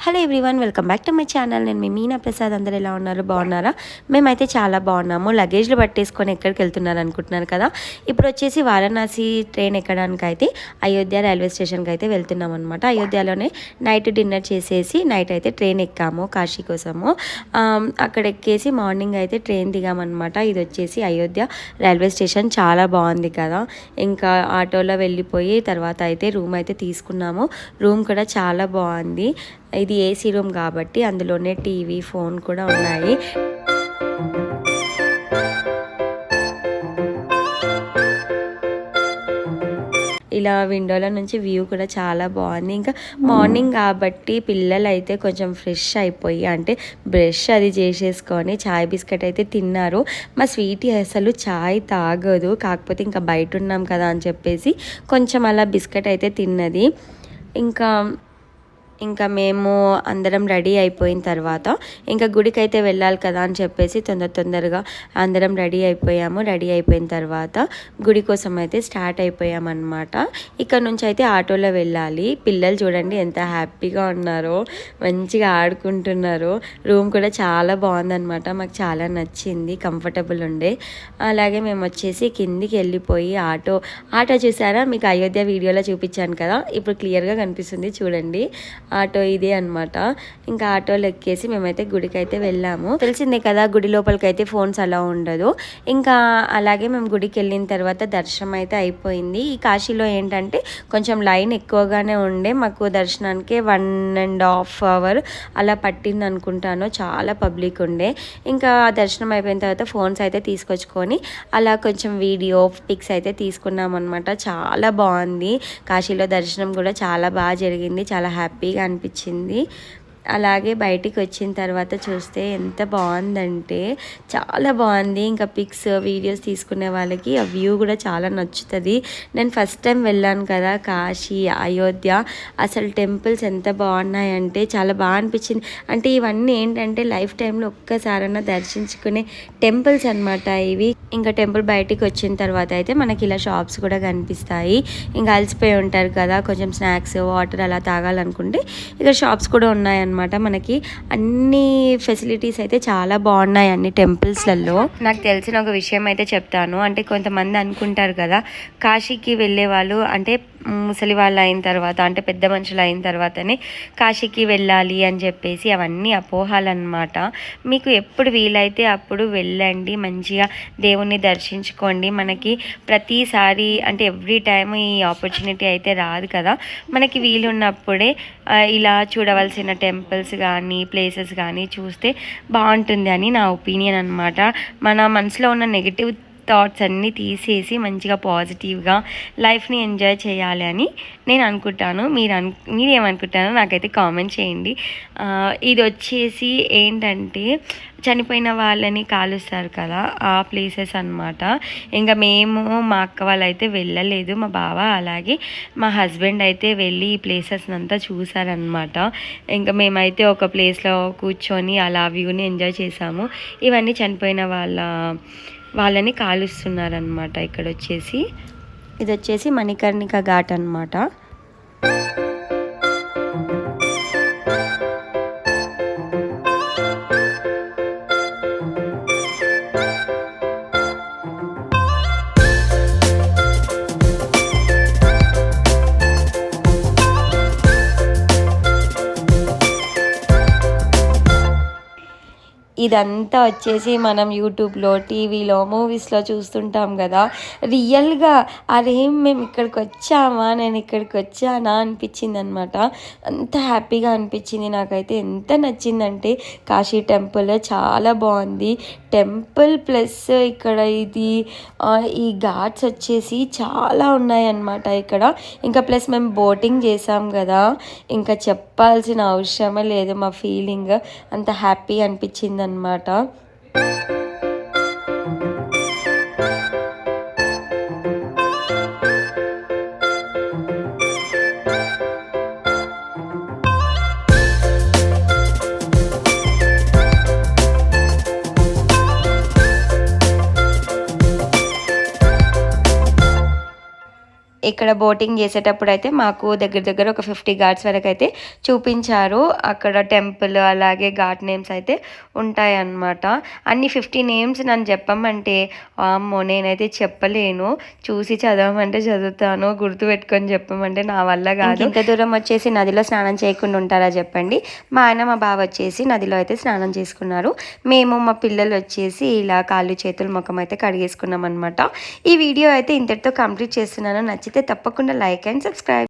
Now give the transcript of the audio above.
Hello everyone, welcome back to my channel. నేను మీ మీనా ప్రసాద్. అందరు ఎలా ఉన్నారు? బాగున్నారా? మేమైతే చాలా బాగున్నాము. లగేజ్లు పట్టేసుకొని ఎక్కడికి వెళ్తున్నారు అనుకుంటున్నారు కదా. ఇప్పుడు వచ్చేసి వారణాసి ట్రైన్ ఎక్కడానికి అయితే అయోధ్య రైల్వే స్టేషన్కి అయితే వెళ్తున్నాం అనమాట. అయోధ్యలోనే నైట్ డిన్నర్ చేసేసి నైట్ అయితే ట్రైన్ ఎక్కాము కాశీ కోసము. అక్కడ ఎక్కేసి మార్నింగ్ అయితే ట్రైన్ దిగామన్నమాట. ఇది వచ్చేసి అయోధ్య రైల్వే స్టేషన్. చాలా బాగుంది కదా. ఇంకా ఆటోలో వెళ్ళిపోయి తర్వాత అయితే రూమ్ అయితే తీసుకున్నాము. రూమ్ కూడా చాలా బాగుంది. ఇది ఏసీ రూమ్ కాబట్టి అందులోనే టీవీ, ఫోన్ కూడా ఉన్నాయి. ఇలా విండోల నుంచి వ్యూ కూడా చాలా బాగుంది. ఇంకా మార్నింగ్ కాబట్టి పిల్లలు అయితే కొంచెం ఫ్రెష్ అయిపోయి అంటే బ్రష్ అది చేసేసుకొని చాయ్ బిస్కెట్ అయితే తిన్నారు. మా స్వీటీ అసలు చాయ్ తాగదు, కాకపోతే ఇంకా బయట ఉన్నాం కదా అని చెప్పేసి కొంచెం అలా బిస్కెట్ అయితే తిన్నది. ఇంకా మేము అందరం రెడీ అయిపోయిన తర్వాత ఇంకా గుడికి అయితే వెళ్ళాలి కదా అని చెప్పేసి తొందరగా అందరం రెడీ అయిపోయాము. రెడీ అయిపోయిన తర్వాత గుడి కోసం అయితే స్టార్ట్ అయిపోయామన్నమాట. ఇక్కడ నుంచి అయితే ఆటోలో వెళ్ళాలి. పిల్లలు చూడండి ఎంత హ్యాపీగా ఉన్నారో, మంచిగా ఆడుకుంటున్నారు. రూమ్ కూడా చాలా బాగుందన్నమాట. మాకు చాలా నచ్చింది, కంఫర్టబుల్ ఉండే. అలాగే మేము వచ్చేసి కిందికి వెళ్ళిపోయి ఆటో చూసారా, మీకు అయోధ్య వీడియోలో చూపించాను కదా, ఇప్పుడు క్లియర్గా కనిపిస్తుంది చూడండి. ఆటో ఇదే అనమాట. ఇంకా ఆటోలో ఎక్కేసి మేమైతే గుడికి అయితే వెళ్ళాము. తెలిసిందే కదా, గుడి లోపలికి అయితే ఫోన్స్ అలా ఉండదు. ఇంకా అలాగే మేము గుడికి వెళ్ళిన తర్వాత దర్శనం అయితే అయిపోయింది. ఈ కాశీలో ఏంటంటే కొంచెం లైన్ ఎక్కువగానే ఉండే. మాకు దర్శనానికి 1.5 hours అలా పట్టింది అనుకుంటాను. చాలా పబ్లిక్ ఉండే. ఇంకా దర్శనం అయిపోయిన తర్వాత ఫోన్స్ అయితే తీసుకొచ్చుకొని అలా కొంచెం వీడియో పిక్స్ అయితే తీసుకున్నాం అనమాట. చాలా బాగుంది. కాశీలో దర్శనం కూడా చాలా బాగా జరిగింది. చాలా హ్యాపీగా అనిపించింది. అలాగే బయటికి వచ్చిన తర్వాత చూస్తే ఎంత బాగుందంటే చాలా బాగుంది. ఇంకా పిక్స్, వీడియోస్ తీసుకునే వాళ్ళకి ఆ వ్యూ కూడా చాలా నచ్చుతుంది. నేను ఫస్ట్ టైం వెళ్ళాను కదా కాశీ, అయోధ్య. అసలు టెంపుల్స్ ఎంత బాగున్నాయంటే చాలా బాగా అనిపించింది. అంటే ఇవన్నీ ఏంటంటే లైఫ్ టైంలో ఒక్కసారైనా దర్శించుకునే టెంపుల్స్ అనమాట ఇవి. ఇంకా టెంపుల్ బయటికి వచ్చిన తర్వాత అయితే మనకి ఇలా షాప్స్ కూడా కనిపిస్తాయి. ఇంకా అలసిపోయి ఉంటారు కదా, కొంచెం స్నాక్స్, వాటర్ అలా తాగాలనుకుంటే ఇక్కడ షాప్స్ కూడా ఉన్నాయి అనమాట. మనకి అన్ని ఫెసిలిటీస్ అయితే చాలా బాగున్నాయి అన్ని టెంపుల్స్లలో. నాకు తెలిసిన ఒక విషయం అయితే చెప్తాను. అంటే కొంతమంది అనుకుంటారు కదా, కాశీకి వెళ్ళే వాళ్ళు అంటే ముసలి వాళ్ళు అయిన తర్వాత, అంటే పెద్ద మనుషులు అయిన తర్వాతనే కాశీకి వెళ్ళాలి అని చెప్పేసి. అవన్నీ అపోహాలు అనమాట. మీకు ఎప్పుడు వీలైతే అప్పుడు వెళ్ళండి, మంచిగా దేవుణ్ణి దర్శించుకోండి. మనకి ప్రతిసారి అంటే ఎవ్రీ టైం ఈ ఆపర్చునిటీ అయితే రాదు కదా. మనకి వీలున్నప్పుడే ఇలా చూడవలసిన టెంపుల్స్ కానీ ప్లేసెస్ కానీ చూస్తే బాగుంటుంది అని నా ఒపీనియన్ అనమాట. మన మనసులో ఉన్న నెగిటివ్ థాట్స్ అన్నీ తీసేసి మంచిగా పాజిటివ్గా లైఫ్ని ఎంజాయ్ చేయాలి అని నేను అనుకుంటాను. మీరేమనుకుంటారో నాకైతే కామెంట్ చేయండి. ఇది వచ్చేసి ఏంటంటే చనిపోయిన వాళ్ళని కాలుస్తారు కదా, ఆ ప్లేసెస్ అనమాట. ఇంకా మేము మా అక్క వాళ్ళు అయితే వెళ్ళలేదు. మా బావ అలాగే మా హస్బెండ్ అయితే వెళ్ళి ఈ ప్లేసెస్ అంతా చూసారనమాట. ఇంకా మేమైతే ఒక ప్లేస్లో కూర్చొని అలా వ్యూని ఎంజాయ్ చేసాము. ఇవన్నీ చనిపోయిన వాళ్ళని కాలుస్తున్నారనమాట. ఇది వచ్చేసి మణికర్ణిక ఘాట్ అనమాట. ఇదంతా వచ్చేసి మనం యూట్యూబ్లో, టీవీలో, మూవీస్లో చూస్తుంటాం కదా. రియల్గా అరేం మేము ఇక్కడికి వచ్చామా, నేను ఇక్కడికి వచ్చానా అనిపించింది అనమాట. అంత హ్యాపీగా అనిపించింది. నాకైతే ఎంత నచ్చిందంటే కాశీ టెంపుల్ చాలా బాగుంది. టెంపుల్ ప్లస్ ఇక్కడ ఈ ఘాట్స్ వచ్చేసి చాలా ఉన్నాయన్నమాట ఇక్కడ. ఇంకా ప్లస్ మేము బోటింగ్ చేసాం కదా, ఇంకా చెప్పాల్సిన అవసరమే లేదు. మా ఫీలింగ్ అంత హ్యాపీ అనిపించింది అనమాట. ఇక్కడ బోటింగ్ చేసేటప్పుడు అయితే మాకు దగ్గర దగ్గర ఒక 50 ఘాట్స్ వరకు అయితే చూపించారు. అక్కడ టెంపుల్ అలాగే ఘాట్ నేమ్స్ అయితే ఉంటాయన్నమాట. అన్ని 50 నేమ్స్ నన్ను చెప్పమంటే అమ్మో నేనైతే చెప్పలేను. చూసి చదవమంటే చదువుతాను, గుర్తుపెట్టుకొని చెప్పమంటే నా వల్ల కాదు. ఇంత దూరం వచ్చేసి నదిలో స్నానం చేయకుండా ఉంటారా చెప్పండి. మా ఆయన మా బావ వచ్చేసి నదిలో అయితే స్నానం చేసుకున్నారు. మేము మా పిల్లలు వచ్చేసి ఇలా కాళ్ళు చేతులు ముఖం అయితే కడిగేసుకున్నాం అనమాట. ఈ వీడియో అయితే ఇంతటితో కంప్లీట్ చేస్తున్నాను. నచ్చితే తప్పకుండా లైక్ అండ్ సబ్స్క్రైబ్.